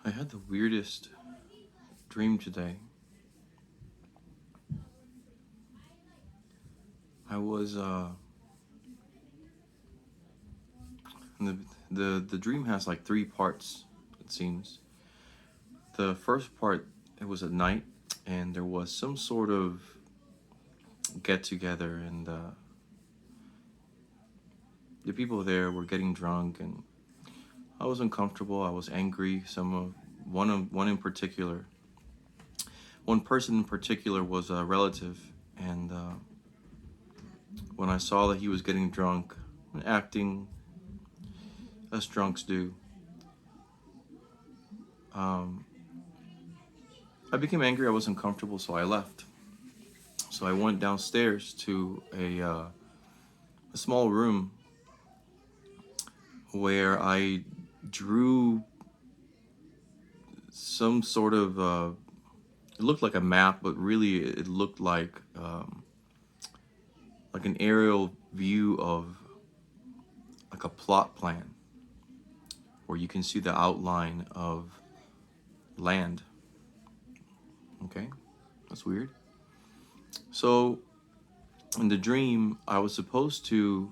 I had the weirdest dream today. I was the the dream has like three parts, it seems. The first part, it was at night, and there was some sort of get together, and the people there were getting drunk, and I was uncomfortable. I was angry. One in particular, one person in particular was a relative, and when I saw that he was getting drunk and acting as drunks do, um, I became angry. I was uncomfortable, so I left. So I went downstairs to a small room where I drew some sort of it looked like a map, but really it looked like an aerial view of like a plot plan where you can see the outline of land. Okay, that's weird. So in the dream, I was supposed to,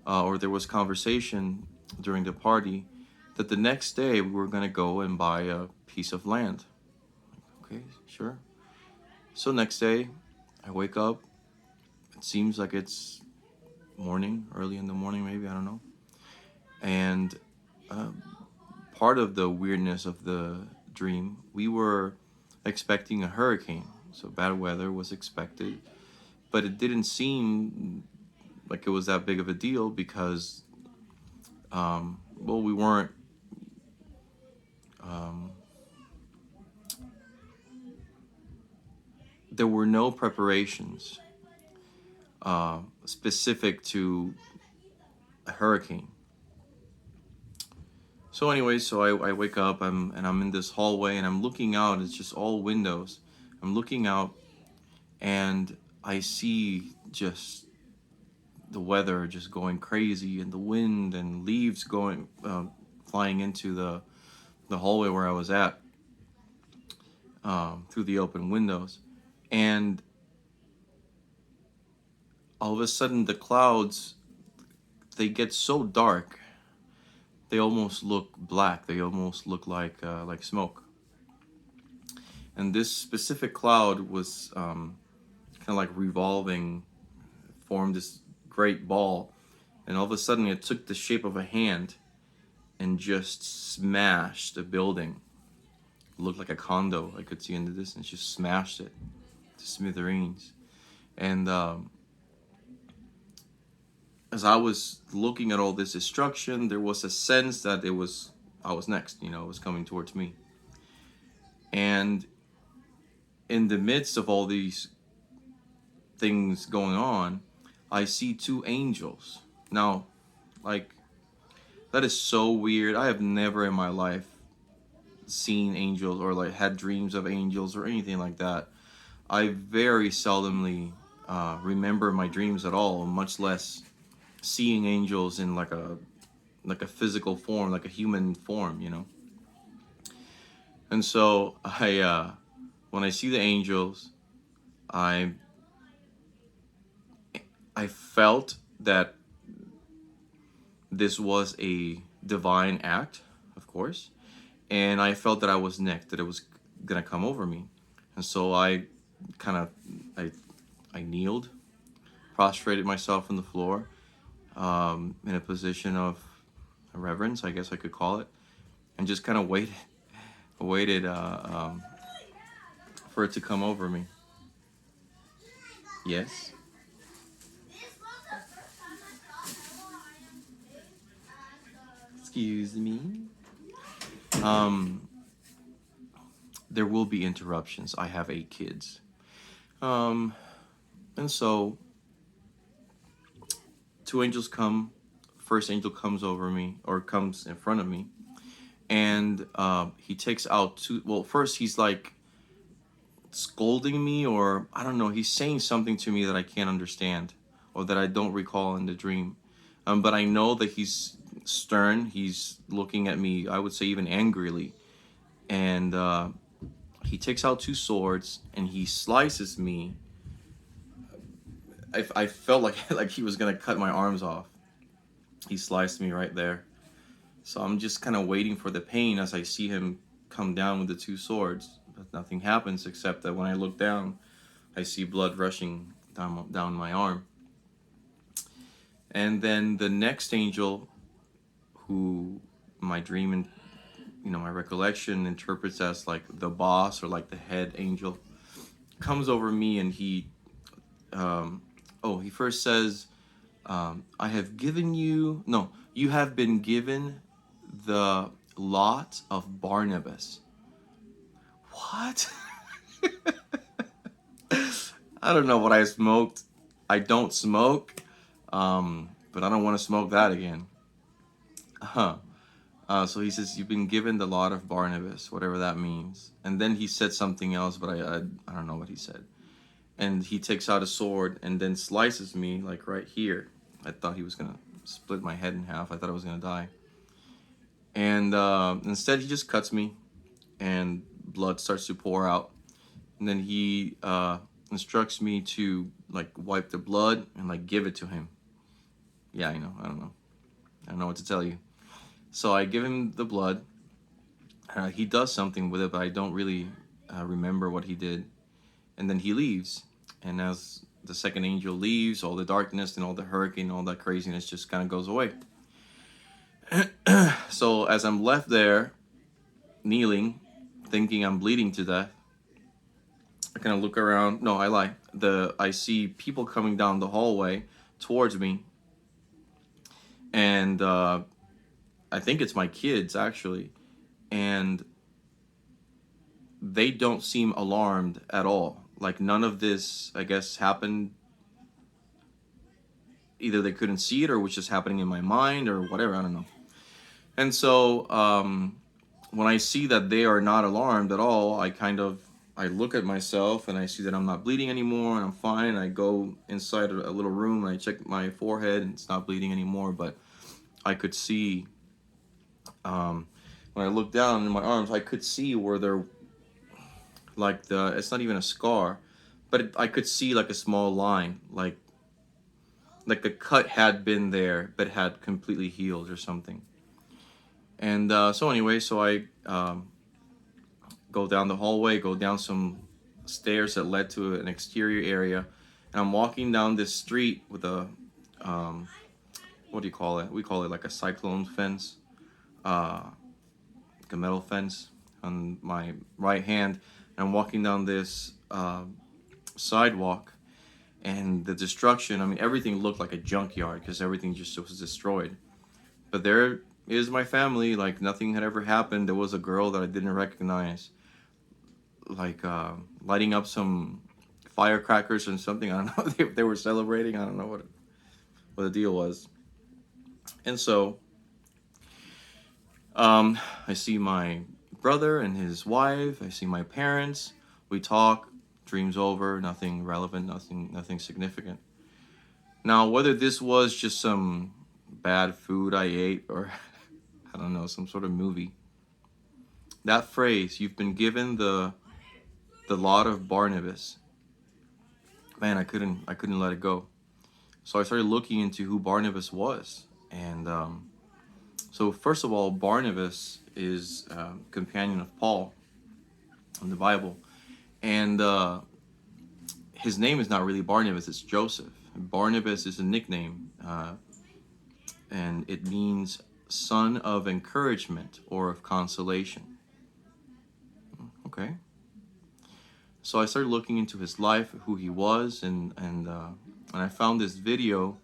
or there was conversation during the party that the next day we were gonna go and buy a piece of land. Okay, sure. So next day, I wake up. It seems like it's morning, early in the morning, maybe, I don't know. And uh, part of the weirdness of the dream, we were expecting a hurricane. So bad weather was expected, but it didn't seem like it was that big of a deal because, well, we weren't. Um, there were no preparations specific to a hurricane. So anyway, I wake up, and I'm in this hallway, and I'm looking out. It's just all windows. I'm looking out, and I see just the weather just going crazy, and the wind and leaves going flying into the hallway where I was at through the open windows, and all of a sudden the clouds, they get so dark, they almost look black. They almost look like smoke. And this specific cloud was kind of like revolving, formed this great ball, and all of a sudden it took the shape of a hand and just smashed a building. It looked like a condo I could see in the distance. Just smashed it to smithereens. And as I was looking at all this destruction, there was a sense that I was next. You know, it was coming towards me. And in the midst of all these things going on, I see two angels. Now, like, that is so weird. I have never in my life seen angels or like had dreams of angels or anything like that. I very seldomly remember my dreams at all, much less seeing angels in like a physical form, like a human form, you know. And so when I see the angels, I I felt that this was a divine act, of course, and I felt that I was next, that it was gonna come over me, and so I kind of I I kneeled, prostrated myself on the floor, in a position of reverence, I guess I could call it, and just kind of waited for it to come over me. Yes. Excuse me. Um, there will be interruptions. I have 8 kids. Um, and so two angels come. First angel comes over me, or comes in front of me, and he takes out two. Well, first he's like scolding me, or I don't know. He's saying something to me that I can't understand, or that I don't recall in the dream. But I know that he's stern. He's looking at me, I would say, even angrily. and he takes out two swords and he slices me. I felt like like he was gonna cut my arms off. He sliced me right there. So I'm just kind of waiting for the pain as I see him come down with the two swords. But nothing happens except that when I look down, I see blood rushing down my arm. And then the next angel, who my dream and my recollection interprets as like the boss or like the head angel, comes over me and he first says, I have given you, no, you have been given the lot of Barnabas. What? I don't know what I smoked. I don't smoke, but I don't want to smoke that again. Huh. So he says, you've been given the lot of Barnabas, whatever that means. And then he said something else, but I don't know what he said. And he takes out a sword and then slices me, like right here. I thought he was going to split my head in half. I thought I was going to die. And instead, he just cuts me, and blood starts to pour out. And then he instructs me to like wipe the blood and like give it to him. Yeah, I know. I don't know what to tell you. So I give him the blood. He does something with it, but I don't really remember what he did. And then he leaves. And as the second angel leaves, all the darkness and all the hurricane, all that craziness just kind of goes away. So as I'm left there, kneeling, thinking I'm bleeding to death, I kind of look around. No, I lie. I see people coming down the hallway towards me. And I think it's my kids, actually. And they don't seem alarmed at all. Like none of this, I guess, happened. Either they couldn't see it or it was just happening in my mind or whatever. I don't know. And so when I see that they are not alarmed at all, I look at myself and I see that I'm not bleeding anymore and I'm fine. And I go inside a little room and I check my forehead and it's not bleeding anymore. But I could see, when I looked down in my arms, I could see where they're like it's not even a scar, but I could see like a small line, like the cut had been there but had completely healed or something. And so anyway, so I go down the hallway, go down some stairs that led to an exterior area, and I'm walking down this street with a what do you call it? We call it like a cyclone fence, like a metal fence on my right hand. And I'm walking down this sidewalk, and the destruction, I mean, everything looked like a junkyard because everything just was destroyed. But there is my family, like nothing had ever happened. There was a girl that I didn't recognize, like lighting up some firecrackers and something. I don't know if they were celebrating. I don't know what the deal was. And so I see my brother and his wife. I see my parents. We talk. Dream's over. Nothing relevant. Nothing significant. Now, whether this was just some bad food I ate or I don't know, some sort of movie, that phrase, you've been given the lot of Barnabas, man, I couldn't let it go. So I started looking into who Barnabas was. And so first of all, Barnabas is a companion of Paul in the Bible. And his name is not really Barnabas, it's Joseph. Barnabas is a nickname, and it means son of encouragement or of consolation. Okay. So I started looking into his life, who he was, and I found this video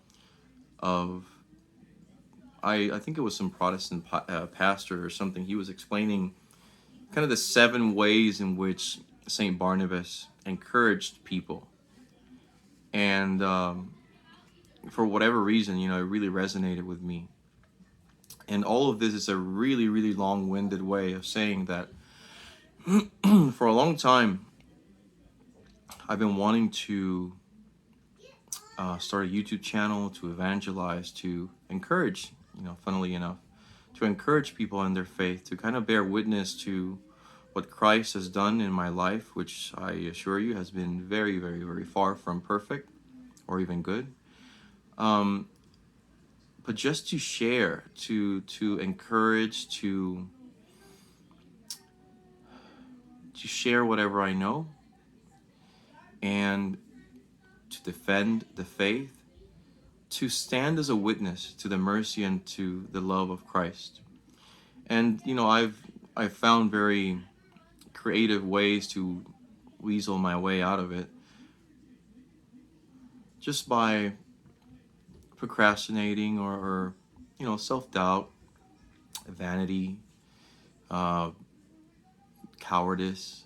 of, I think it was some Protestant pastor or something. He was explaining kind of the 7 ways in which Saint Barnabas encouraged people. And for whatever reason, it really resonated with me. And all of this is a really, really long-winded way of saying that for a long time, I've been wanting to start a YouTube channel, to evangelize, to encourage, funnily enough, to encourage people in their faith, to kind of bear witness to what Christ has done in my life, which I assure you has been very, very, very far from perfect or even good. But just to share, to encourage, to share whatever I know, and to defend the faith, to stand as a witness to the mercy and to the love of Christ. And I've found very creative ways to weasel my way out of it, just by procrastinating or self-doubt, vanity, cowardice,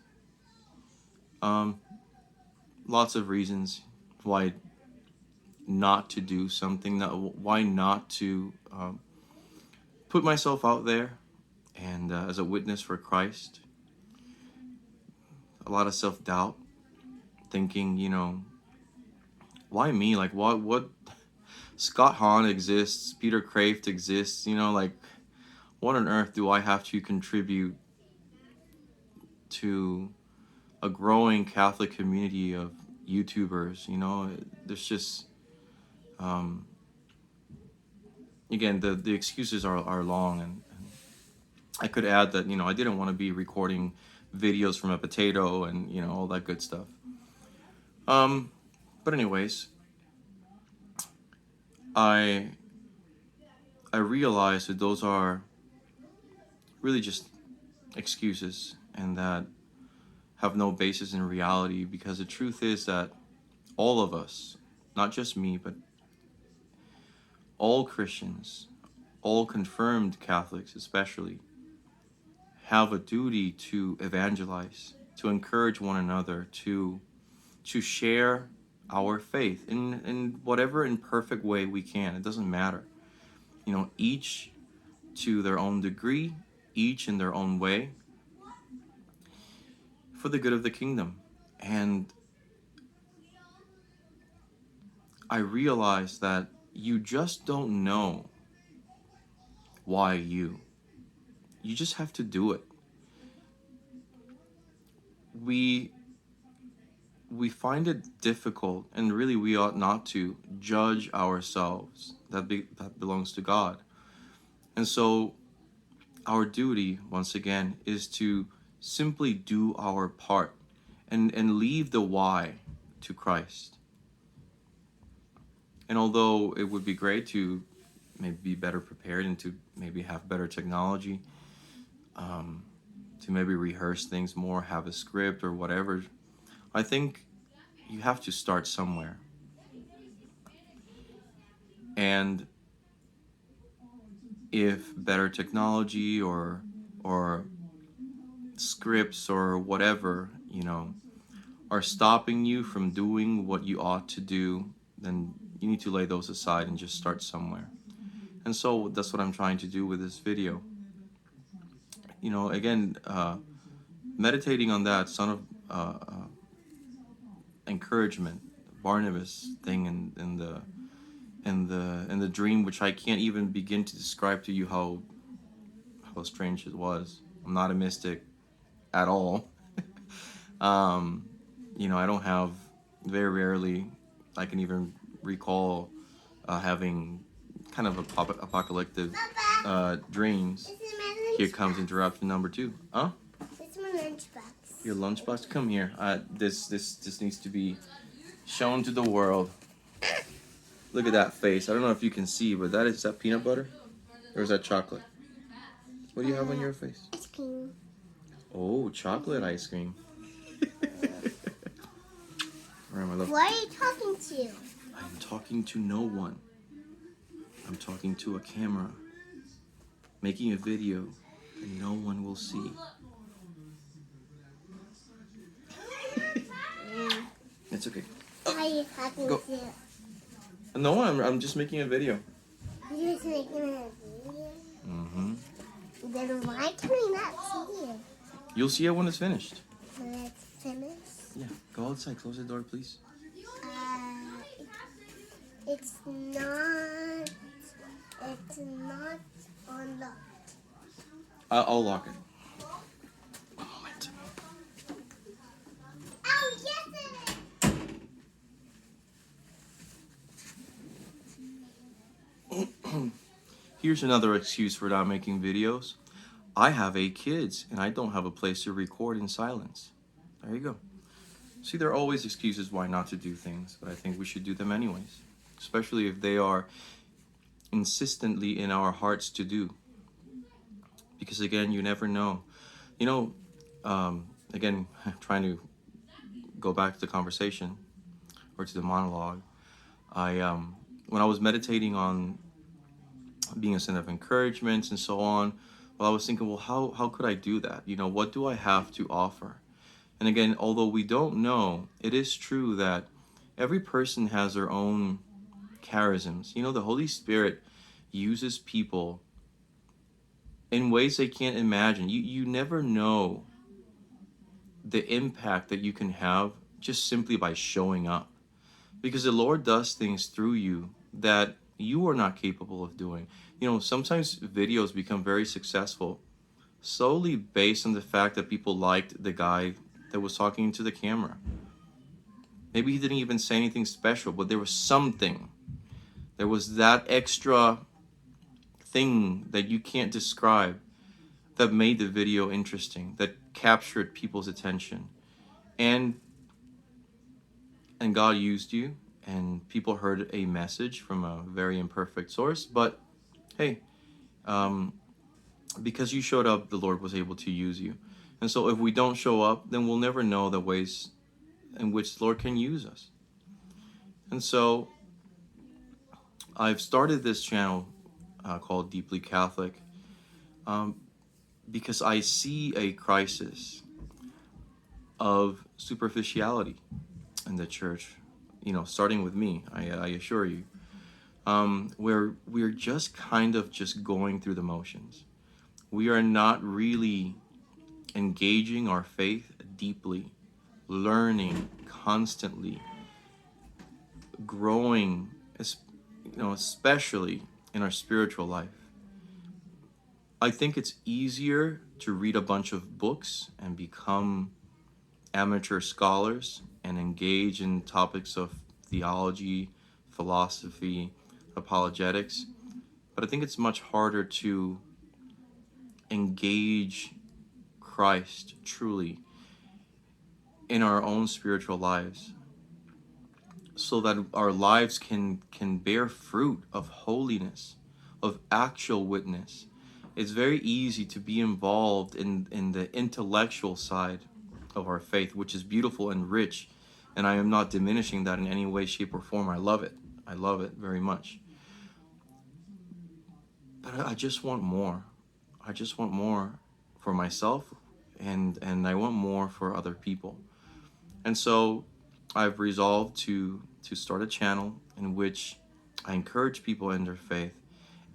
lots of reasons why not to do something, why not to put myself out there and as a witness for Christ. A lot of self-doubt, thinking, why me? Like, what Scott Hahn exists, Peter Kraft exists, like, what on earth do I have to contribute to a growing Catholic community of YouTubers? There's just, again, the excuses are long, and I could add that, I didn't want to be recording videos from a potato and, all that good stuff. But anyways, I realized that those are really just excuses and that have no basis in reality, because the truth is that all of us, not just me, but all Christians, all confirmed Catholics especially, have a duty to evangelize, to encourage one another, to share our faith in whatever imperfect way we can. It doesn't matter. Each to their own degree, each in their own way, for the good of the kingdom. And I realized that you just don't know why you just have to do it. We find it difficult, and really we ought not to judge ourselves. That belongs to God. And so our duty, once again, is to simply do our part and leave the why to Christ. And although it would be great to maybe be better prepared and to maybe have better technology, to maybe rehearse things more, have a script or whatever, I think you have to start somewhere. And if better technology or scripts or whatever, are stopping you from doing what you ought to do, then you need to lay those aside and just start somewhere. And so that's what I'm trying to do with this video. Again, meditating on that son of encouragement, Barnabas thing in the dream, which I can't even begin to describe to you how strange it was. I'm not a mystic at all. I don't have, very rarely, I can even recall having kind of apocalyptic dreams. Here comes interruption number 2. Huh? It's my lunchbox. Your lunchbox? Come here. This needs to be shown to the world. Look at that face. I don't know if you can see, but is that peanut butter? Or is that chocolate? What do you have on your face? Ice cream. Oh, chocolate ice cream. All right, my love. Who are you talking to? I'm talking to no one. I'm talking to a camera, making a video that no one will see. It's okay. Who are you talking Go. to? No, I'm just making a video. You're just making a video? Mm-hmm. Then why can we not see it? You'll see it when it's finished. When it's finished? Yeah. Go outside. Close the door, please. It's not unlocked. I'll lock it. One moment. Here's another excuse for not making videos. I have 8 kids and I don't have a place to record in silence. There you go. See, there are always excuses why not to do things, but I think we should do them anyways, especially if they are insistently in our hearts to do. Because again, you never know. You know, again, trying to go back to the conversation or to the monologue. I when I was meditating on being a center of encouragement and so on, well, I was thinking, well, how could I do that? You know, what do I have to offer? And again, although we don't know, it is true that every person has their own charisms. You know, the Holy Spirit uses people in ways they can't imagine. You never know the impact that you can have just simply by showing up. Because the Lord does things through you that you are not capable of doing. You know, sometimes videos become very successful solely based on the fact that people liked the guy that was talking to the camera. Maybe he didn't even say anything special, but there was something. There was that extra thing that you can't describe that made the video interesting, that captured people's attention. And God used you, and people heard a message from a very imperfect source. But hey, because you showed up, the Lord was able to use you. And so if we don't show up, then we'll never know the ways in which the Lord can use us. And so I've started this channel called Deeply Catholic because I see a crisis of superficiality in the church, you know, starting with me, I assure you, where we're just kind of just going through the motions. We are not really engaging our faith deeply, learning constantly, growing, you know, especially in our spiritual life. I think it's easier to read a bunch of books and become amateur scholars and engage in topics of theology, philosophy, apologetics. But I think it's much harder to engage Christ truly in our own spiritual lives so that our lives can bear fruit of holiness, of actual witness. It's very easy to be involved in the intellectual side of our faith, which is beautiful and rich, and I am not diminishing that in any way, shape, or form. I love it. I love it very much. But I just want more. I just want more for myself, and I want more for other people. And so I've resolved to start a channel in which I encourage people in their faith,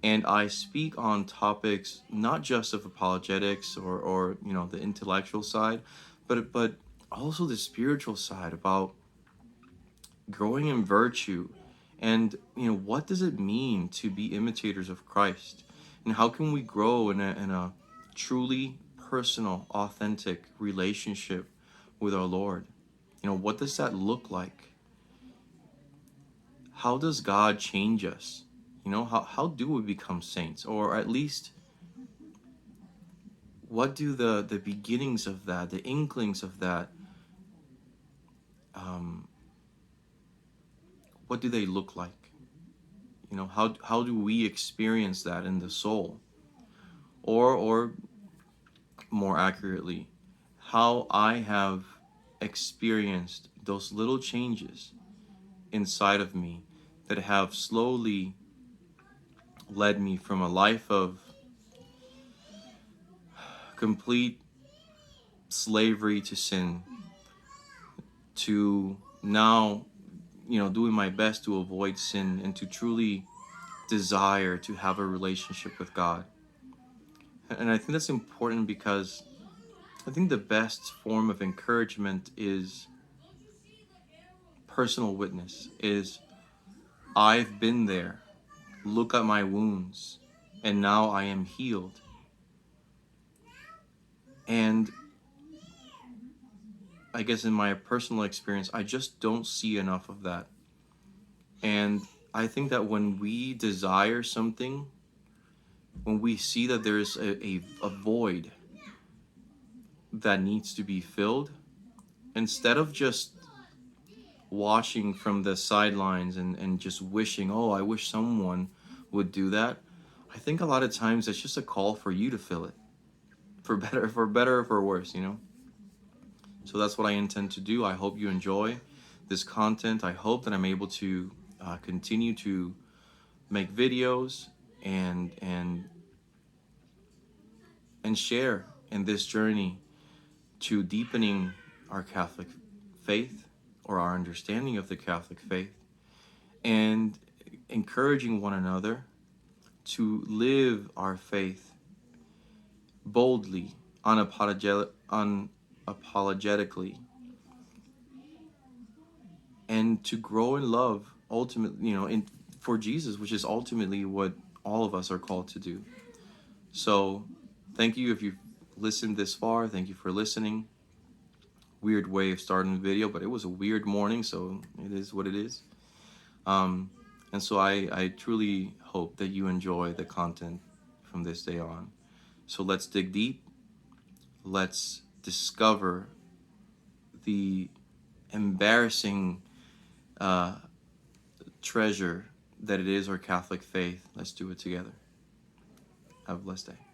and I speak on topics not just of apologetics or you know, the intellectual side, but also the spiritual side, about growing in virtue, and you know, what does it mean to be imitators of Christ, and how can we grow in a truly personal, authentic relationship with our Lord. You know, what does that look like? How does God change us? You know, how do we become saints? Or at least, what do the beginnings of that, the inklings of that, what do they look like? You know, how do we experience that in the soul? Or more accurately, how I have experienced those little changes inside of me that have slowly led me from a life of complete slavery to sin to now, you know, doing my best to avoid sin and to truly desire to have a relationship with God. And I think that's important because I think the best form of encouragement is personal witness, is I've been there, look at my wounds, and now I am healed. And I guess in my personal experience, I just don't see enough of that. And I think that when we desire something, when we see that there's a void that needs to be filled, instead of just watching from the sidelines and just wishing, oh, I wish someone would do that, I think a lot of times it's just a call for you to fill it, for better or for worse, you know? So that's what I intend to do. I hope you enjoy this content. I hope that I'm able to continue to make videos and share in this journey to deepening our Catholic faith, or our understanding of the Catholic faith, and encouraging one another to live our faith boldly, unapologetically, and to grow in love ultimately, for Jesus, which is ultimately what all of us are called to do. So thank you if you've listened this far. Thank you for listening. Weird way of starting the video, but it was a weird morning, so it is what it is. And so I truly hope that you enjoy the content from this day on. So let's dig deep. Let's discover the embarrassing treasure that it is our Catholic faith. Let's do it together. Have a blessed day.